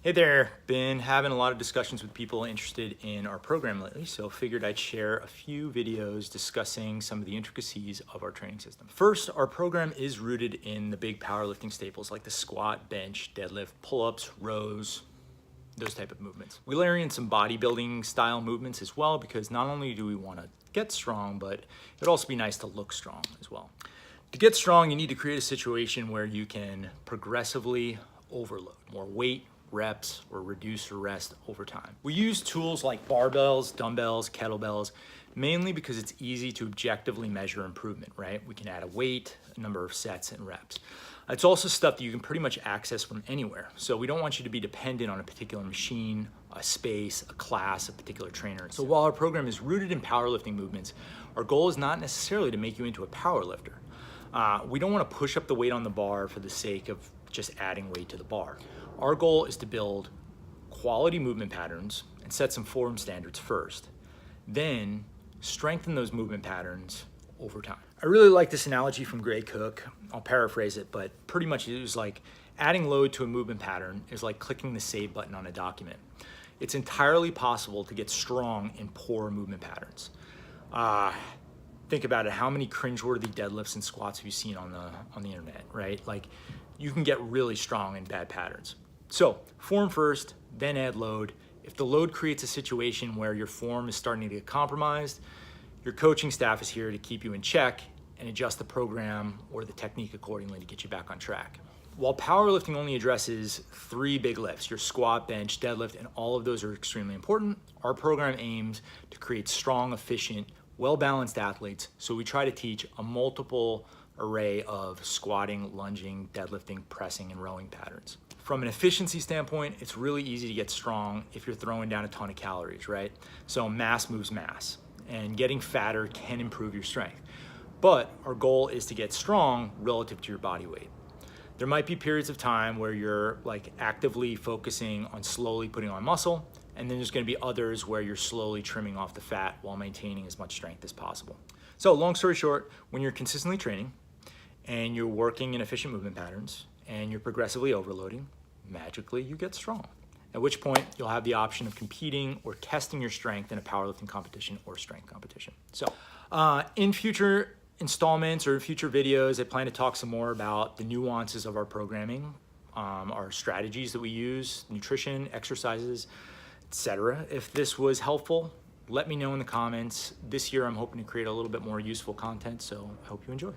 Hey there, been having a lot of discussions with people interested in our program lately, so figured I'd share a few videos discussing some of the intricacies of our training system. First, our program is rooted in the big powerlifting staples like the squat, bench, deadlift, pull-ups, rows, those type of movements. We layer in some bodybuilding style movements as well because not only do we want to get strong, but it'd also be nice to look strong as well. To get strong, you need to create a situation where you can progressively overload more weight, reps, or reduce or rest over time. We use tools like barbells, dumbbells, kettlebells, mainly because it's easy to objectively measure improvement, right? We can add a weight, a number of sets, and reps. It's also stuff that you can pretty much access from anywhere. So we don't want you to be dependent on a particular machine, a space, a class, a particular trainer. So while our program is rooted in powerlifting movements, our goal is not necessarily to make you into a powerlifter. We don't want to push up the weight on the bar for the sake of just adding weight to the bar. Our goal is to build quality movement patterns and set some form standards first, then strengthen those movement patterns over time. I really like this analogy from Gray Cook. I'll paraphrase it, but pretty much it was like adding load to a movement pattern is like clicking the save button on a document. It's entirely possible to get strong in poor movement patterns. Think about it, how many cringeworthy deadlifts and squats have you seen on the internet, right? Like, you can get really strong in bad patterns. So form first, then add load. If the load creates a situation where your form is starting to get compromised, your coaching staff is here to keep you in check and adjust the program or the technique accordingly to get you back on track. While powerlifting only addresses 3 big lifts, your squat, bench, deadlift, and all of those are extremely important, our program aims to create strong, efficient, well-balanced athletes. So we try to teach a multiple array of squatting, lunging, deadlifting, pressing, and rowing patterns. From an efficiency standpoint, it's really easy to get strong if you're throwing down a ton of calories, right? So mass moves mass, and getting fatter can improve your strength. But our goal is to get strong relative to your body weight. There might be periods of time where you're like actively focusing on slowly putting on muscle, and then there's going to be others where you're slowly trimming off the fat while maintaining as much strength as possible. So long story short, when you're consistently training and you're working in efficient movement patterns and you're progressively overloading, magically you get strong. At which point you'll have the option of competing or testing your strength in a powerlifting competition or strength competition. So in future installments or future videos, I plan to talk some more about the nuances of our programming, our strategies that we use, nutrition, exercises, etc. If this was helpful, let me know in the comments. This year I'm hoping to create a little bit more useful content, so I hope you enjoy.